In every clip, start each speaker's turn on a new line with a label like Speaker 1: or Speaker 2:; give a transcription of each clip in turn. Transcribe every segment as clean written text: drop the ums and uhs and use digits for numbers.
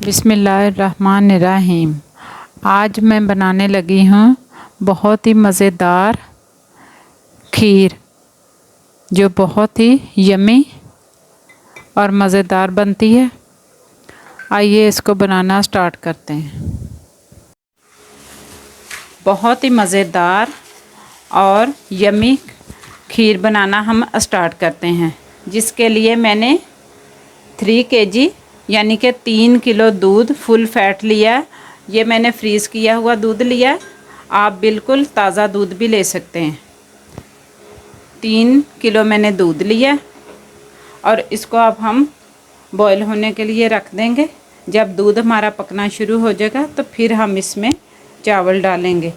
Speaker 1: बिस्मिल्लाहिर्रहमानिर्रहीम। आज मैं बनाने लगी हूँ बहुत ही मज़ेदार खीर, जो बहुत ही यमी और मज़ेदार बनती है। आइए इसको बनाना स्टार्ट करते हैं। बहुत ही मज़ेदार और यमी खीर बनाना हम स्टार्ट करते हैं, जिसके लिए मैंने 3 kg यानी कि 3 किलो दूध फुल फैट लिया। ये मैंने फ्रीज़ किया हुआ दूध लिया। आप बिल्कुल ताज़ा दूध भी ले सकते हैं। 3 किलो मैंने दूध लिया और इसको अब हम बॉईल होने के लिए रख देंगे। जब दूध हमारा पकना शुरू हो जाएगा तो फिर हम इसमें चावल डालेंगे।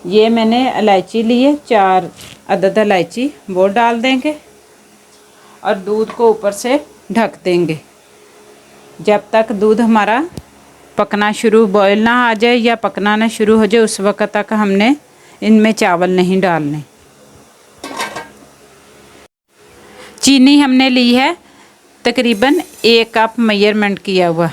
Speaker 1: ये मैंने इलायची ली है, 4 अदद इलायची, वो डाल देंगे और दूध को ऊपर से ढक देंगे जब तक दूध हमारा पकना शुरू, बॉईल ना आ जाए या पकना ना शुरू हो जाए, उस वक्त तक हमने इनमें चावल नहीं डालने। चीनी हमने ली है तकरीबन 1 कप मेजरमेंट किया हुआ।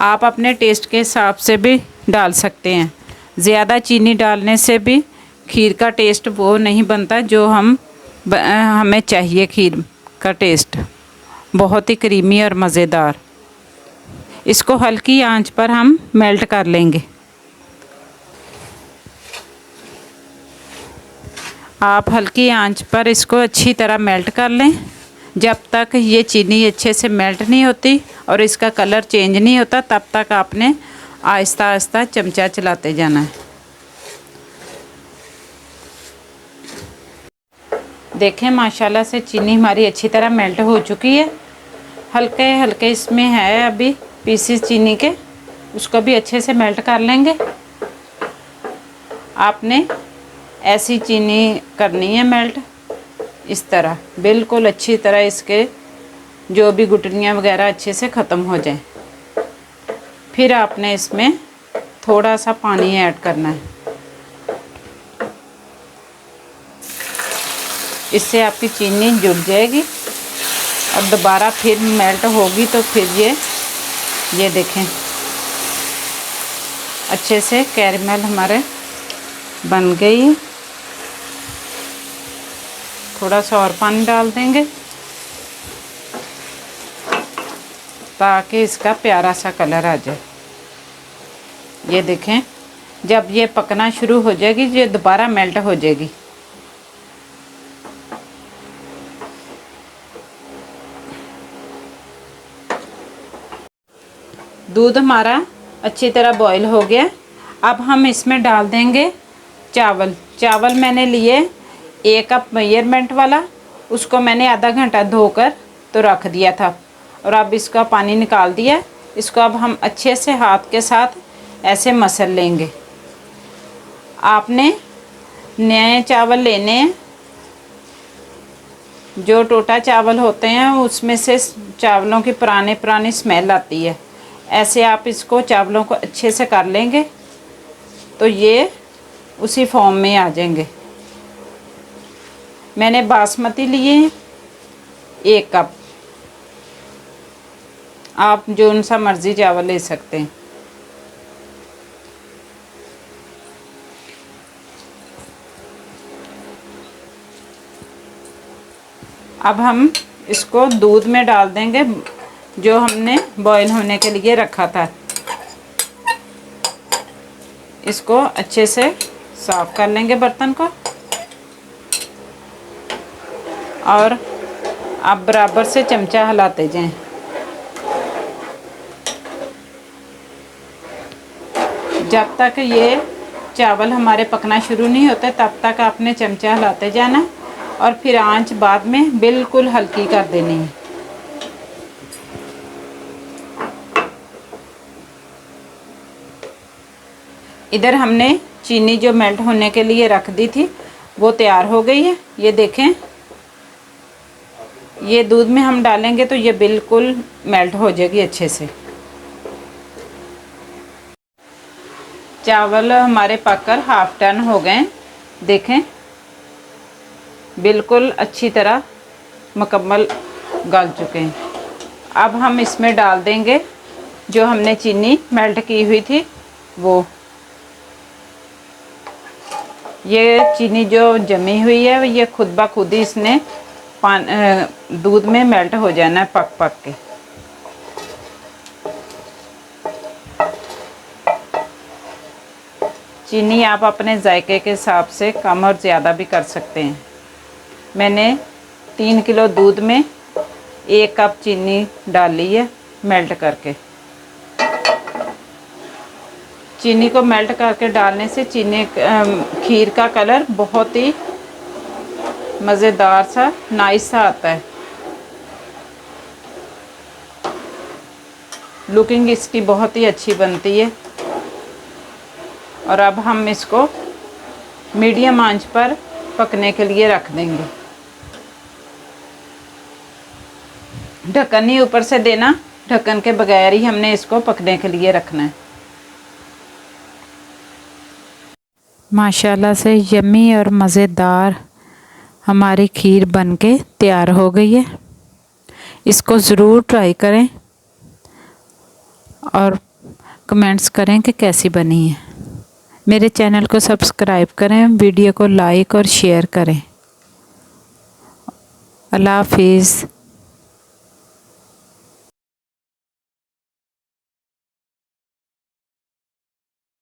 Speaker 1: आप अपने टेस्ट के हिसाब से भी डाल सकते हैं। ज़्यादा चीनी डालने से भी खीर का टेस्ट वो नहीं बनता जो हमें चाहिए। खीर का टेस्ट बहुत ही क्रीमी और मज़ेदार। इसको हल्की आंच पर हम मेल्ट कर लेंगे। आप हल्की आंच पर इसको अच्छी तरह मेल्ट कर लें। जब तक ये चीनी अच्छे से मेल्ट नहीं होती और इसका कलर चेंज नहीं होता, तब तक आपने आहिस्ता आहिस्ता चमचा चलाते जाना है। देखें माशाल्लाह से चीनी हमारी अच्छी तरह मेल्ट हो चुकी है। हल्के हल्के इसमें है अभी पीसीस चीनी के, उसको भी अच्छे से मेल्ट कर लेंगे। आपने ऐसी चीनी करनी है मेल्ट, इस तरह बिल्कुल अच्छी तरह इसके जो भी गुठलियाँ वगैरह अच्छे से ख़त्म हो जाएं। फिर आपने इसमें थोड़ा सा पानी ऐड करना है। इससे आपकी चीनी जुड़ जाएगी और दोबारा फिर मेल्ट होगी तो फिर ये देखें अच्छे से कैरमेल हमारे बन गई है। थोड़ा सा और पानी डाल देंगे ताकि इसका प्यारा सा कलर आ जाए। ये देखें जब ये पकना शुरू हो जाएगी, ये दोबारा मेल्ट हो जाएगी। दूध हमारा अच्छी तरह बॉईल हो गया। अब हम इसमें डाल देंगे चावल। चावल मैंने लिए 1 कप मेजरमेंट वाला, उसको मैंने आधा घंटा धोकर तो रख दिया था और अब इसका पानी निकाल दिया। इसको अब हम अच्छे से हाथ के साथ ऐसे मसल लेंगे। आपने नए चावल लेने हैं। जो टोटा चावल होते हैं उसमें से चावलों की पुरानी स्मेल आती है। ऐसे आप इसको चावलों को अच्छे से कर लेंगे तो ये उसी फॉर्म में आ जाएंगे। मैंने बासमती लिए 1 कप। आप जो सा मर्ज़ी चावल ले सकते हैं। अब हम इसको दूध में डाल देंगे जो हमने बॉईल होने के लिए रखा था। इसको अच्छे से साफ़ कर लेंगे बर्तन को और आप बराबर से चमचा हिलाते जाएं। जब तक ये चावल हमारे पकना शुरू नहीं होते तब तक आपने चमचा हिलाते जाना और फिर आंच बाद में बिल्कुल हल्की कर देनी है। इधर हमने चीनी जो मेल्ट होने के लिए रख दी थी वो तैयार हो गई है। ये देखें, ये दूध में हम डालेंगे तो ये बिल्कुल मेल्ट हो जाएगी अच्छे से। चावल हमारे पककर हाफ टन हो गए। देखें बिल्कुल अच्छी तरह मुकम्मल गल चुके हैं। अब हम इसमें डाल देंगे जो हमने चीनी मेल्ट की हुई थी वो। ये चीनी जो जमी हुई है ये खुद ब खुद ही इसने दूध में मेल्ट हो जाना है पक पक के। चीनी आप अपने जायके के हिसाब से कम और ज़्यादा भी कर सकते हैं। मैंने 3 किलो दूध में 1 कप चीनी डाली है मेल्ट करके। चीनी को मेल्ट करके डालने से खीर का कलर बहुत ही मज़ेदार सा नाइस सा आता है। लुकिंग इसकी बहुत ही अच्छी बनती है। और अब हम इसको मीडियम आंच पर पकने के लिए रख देंगे। ढक्कन नहीं ऊपर से देना, ढक्कन के बगैर ही हमने इसको पकने के लिए रखना है। माशाल्लाह से यम्मी और मज़ेदार हमारी खीर बनके तैयार हो गई है। इसको ज़रूर ट्राई करें और कमेंट्स करें कि कैसी बनी है। मेरे चैनल को सब्सक्राइब करें, वीडियो को लाइक और शेयर करें। अल्लाह हाफिज़।